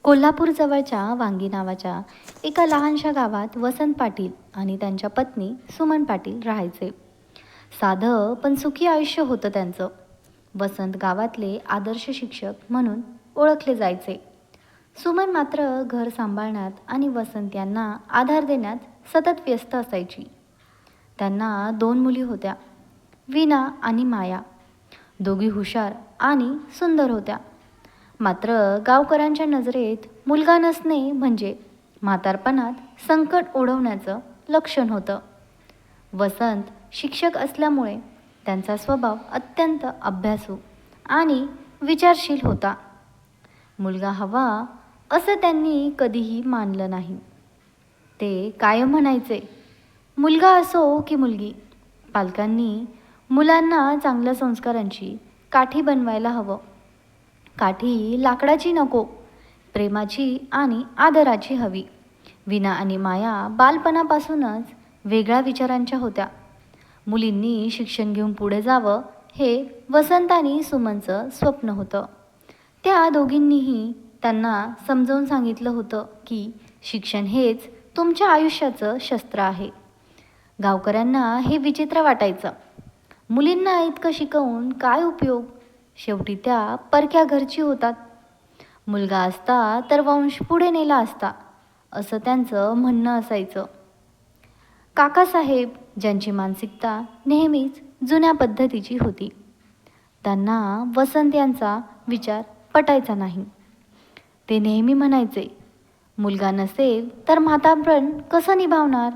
कोल्हापूरजवळच्या वांगी नावाच्या एका लहानशा गावात वसंत पाटील आणि त्यांच्या पत्नी सुमन पाटील राहायचे. साधं पण सुखी आयुष्य होतं त्यांचं. वसंत गावातले आदर्श शिक्षक म्हणून ओळखले जायचे. सुमन मात्र घर सांभाळण्यात आणि वसंत यांना आधार देण्यात सतत व्यस्त असायची. त्यांना 2 मुली होत्या, वीणा आणि माया. दोघी हुशार आणि सुंदर होत्या. मात्र गावकऱ्यांच्या नजरेत मुलगा नसणे म्हणजे म्हातारपणात संकट ओढवण्याचं लक्षण होतं. वसंत शिक्षक असल्यामुळे त्यांचा स्वभाव अत्यंत अभ्यासू आणि विचारशील होता. मुलगा हवा असं त्यांनी कधीही मानलं नाही. ते कायम म्हणायचे, मुलगा असो की मुलगी, पालकांनी मुलांना चांगल्या संस्कारांची काठी बनवायला हवं. काठी लाकडाची नको, प्रेमाची आणि आदराची हवी. वीणा आणि माया बालपणापासूनच वेगळ्या विचारांच्या होत्या. मुलींनी शिक्षण घेऊन पुढे जावं हे वसंत आणि सुमनचं स्वप्न होतं. त्या दोघींनीही त्यांना समजावून सांगितलं होतं की शिक्षण हेच तुमच्या आयुष्याचं शस्त्र आहे. गावकऱ्यांना हे विचित्र वाटायचं. मुलींना इतकं शिकवून काय उपयोग? शेवटी त्या परक्या घरची होतात. मुलगा असता तर वंश पुढे नेला असता, असं त्यांचं म्हणणं असायचं. काकासाहेब, ज्यांची मानसिकता नेहमीच जुन्या पद्धतीची होती, त्यांना वसंत यांचा विचार पटायचा नाही. ते नेहमी म्हणायचे, मुलगा नसेल तर म्हातारपण कसं निभावणार?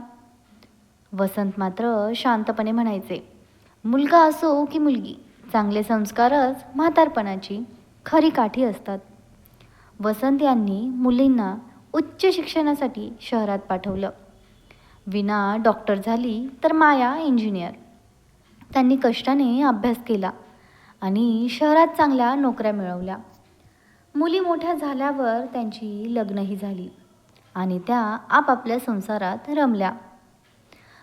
वसंत मात्र शांतपणे म्हणायचे, मुलगा असो की मुलगी, चांगले संस्कारच म्हातारपणाची खरी काठी असतात. वसंत यांनी मुलींना उच्च शिक्षणासाठी शहरात पाठवलं. वीणा डॉक्टर झाली तर माया इंजिनियर. त्यांनी कष्टाने अभ्यास केला आणि शहरात चांगल्या नोकऱ्या मिळवल्या. मुली मोठ्या झाल्यावर त्यांची लग्नही झाली आणि त्या आपापल्या संसारात रमल्या.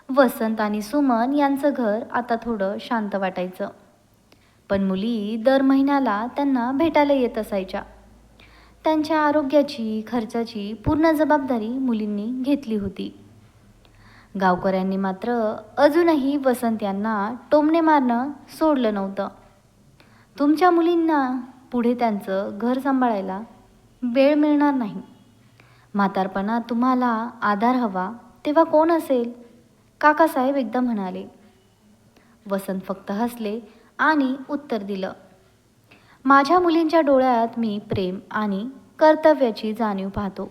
वसंत आणि सुमन यांचं घर आता थोडं शांत वाटायचं. पण मुली दर महिन्याला त्यांना भेटायला येत असायच्या. त्यांच्या आरोग्याची, खर्चाची पूर्ण जबाबदारी मुलींनी घेतली होती. गावकऱ्यांनी मात्र अजूनही वसंत यांना टोमणे मारणं सोडलं नव्हतं. तुमच्या मुलींना पुढे त्यांचं घर सांभाळायला वेळ मिळणार नाही. म्हातारपणात तुम्हाला आधार हवा तेव्हा कोण असेल? काकासाहेब एकदा म्हणाले. वसंत फक्त हसले आणि उत्तर दिलं, माझ्या मुलींच्या डोळ्यात मी प्रेम आणि कर्तव्याची जाणीव पाहतो.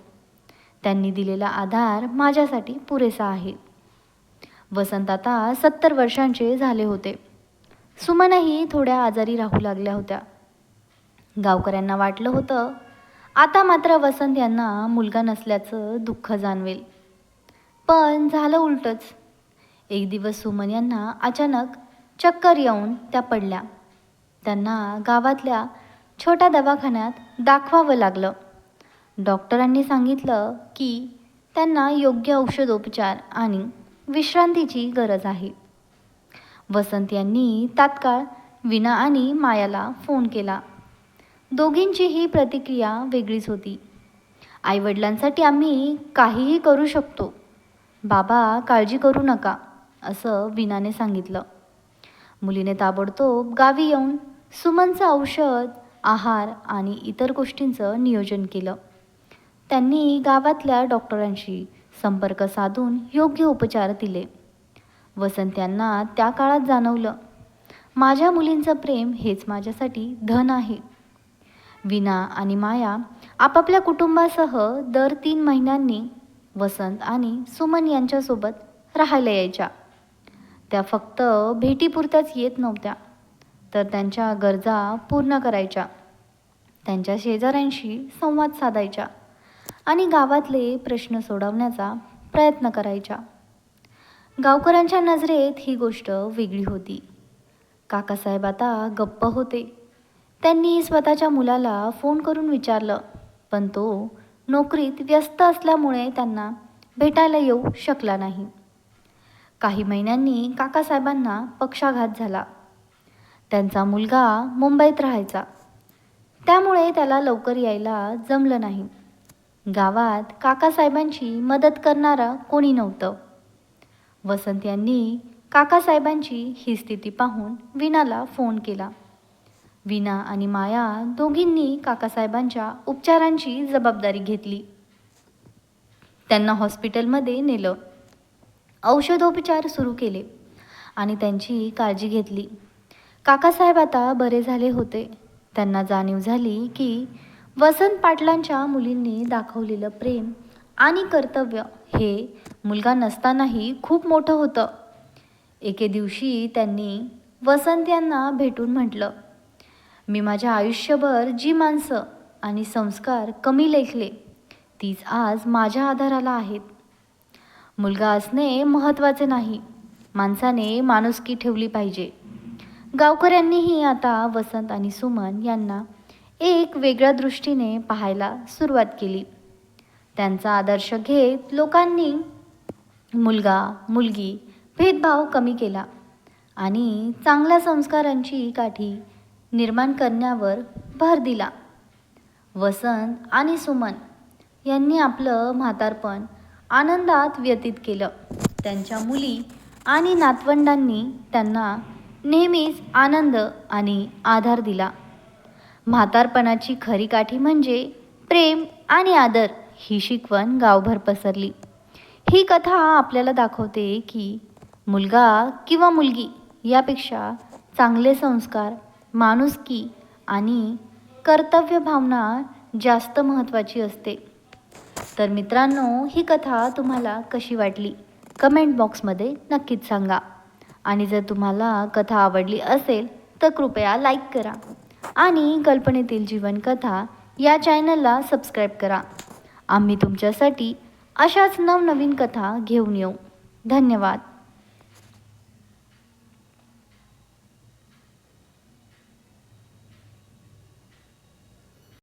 त्यांनी दिलेला आधार माझ्यासाठी पुरेसा आहे. वसंत आता 70 वर्षांचे झाले होते. सुमनही थोड्या आजारी राहू लागल्या होत्या. गावकऱ्यांना वाटलं होतं, आता मात्र वसंत यांना मुलगा नसल्याचं दुःख जाणवेल. पण झालं उलटंच. एक दिवस सुमन यांना अचानक चक्कर येऊन त्या पडल्या. त्यांना गावातल्या छोट्या दवाखान्यात दाखवावं लागलं. डॉक्टरांनी सांगितलं की त्यांना योग्य औषधोपचार आणि विश्रांतीची गरज आहे. वसंत यांनी तात्काळ वीणा आणि मायाला फोन केला. दोघींचीही प्रतिक्रिया वेगळीच होती. आईवडिलांसाठी आम्ही काहीही करू शकतो. बाबा काळजी करू नका, असं वीणाने सांगितलं. मुलीने ताबडतोब गावी येऊन सुमनचं औषध, आहार आणि इतर गोष्टींचं नियोजन केलं. त्यांनी गावातल्या डॉक्टरांशी संपर्क साधून योग्य उपचार दिले. वसंत यांना त्या काळात जाणवलं, माझ्या मुलींचं प्रेम हेच माझ्यासाठी धन आहे. वीणा आणि माया आपापल्या कुटुंबासह दर 3 महिन्यांनी वसंत आणि सुमन यांच्यासोबत राहायला यायच्या. त्या फक्त भेटीपुरत्याच येत नव्हत्या, तर त्यांच्या गरजा पूर्ण करायच्या, त्यांच्या शेजाऱ्यांशी संवाद साधायच्या आणि गावातले प्रश्न सोडवण्याचा प्रयत्न करायच्या. गावकऱ्यांच्या नजरेत ही गोष्ट वेगळी होती. काकासाहेब आता गप्प होते. त्यांनी स्वतःच्या मुलाला फोन करून विचारलं, पण तो नोकरीत व्यस्त असल्यामुळे त्यांना भेटायला येऊ शकला नाही. काही महिन्यांनी काकासाहेबांना पक्षाघात झाला. त्यांचा मुलगा मुंबईत राहायचा, त्यामुळे त्याला लवकर यायला जमलं नाही. गावात काकासाहेबांची मदत करणारा कोणी नव्हतं. वसंत यांनी काकासाहेबांची ही स्थिती पाहून वीणाला फोन केला. वीणा आणि माया दोघींनी काकासाहेबांच्या उपचारांची जबाबदारी घेतली. त्यांना हॉस्पिटलमध्ये नेलं, औषधोपचार सुरू केले आणि त्यांची काळजी घेतली. काकासाहेब आता बरे झाले होते. त्यांना जाणीव झाली की वसंत पाटलांच्या मुलींनी दाखवलेलं प्रेम आणि कर्तव्य हे मुलगा नसतानाही खूप मोठं होतं. एके दिवशी त्यांनी वसंत यांना भेटून म्हटलं, मी माझ्या आयुष्यभर जी माणसं आणि संस्कार कमी लेखले तीच आज माझ्या आधाराला आहेत. मुलगा असणे महत्त्वाचे नाही, माणसाने माणुसकी ठेवली पाहिजे. गावकऱ्यांनीही आता वसंत आणि सुमन यांना एक वेगळ्या दृष्टीने पाहायला सुरुवात केली. त्यांचा आदर्श घेत लोकांनी मुलगा मुलगी भेदभाव कमी केला आणि चांगल्या संस्कारांची काठी निर्माण करण्यावर भर दिला. वसंत आणि सुमन यांनी आपलं म्हातारपण आनंदात व्यतीत केलं. त्यांच्या मुली आणि नातवंडांनी त्यांना नेहमीच आनंद आणि आधार दिला. म्हातारपणाची खरी काठी म्हणजे प्रेम आणि आदर ही शिकवण गावभर पसरली. ही कथा आपल्याला दाखवते की मुलगा किंवा मुलगी यापेक्षा चांगले संस्कार, माणुसकी आणि कर्तव्य भावना जास्त महत्त्वाची असते. तर मित्रांनो, ही कथा तुम्हाला कशी वाटली कमेंट बॉक्समध्ये नक्कीच सांगा. आणि जर तुम्हाला कथा आवडली असेल तर कृपया लाईक करा आणि कल्पनेतील जीवनकथा या चॅनलला सबस्क्राईब करा. आम्ही तुमच्यासाठी अशाच नवनवीन कथा घेऊन येऊ. धन्यवाद.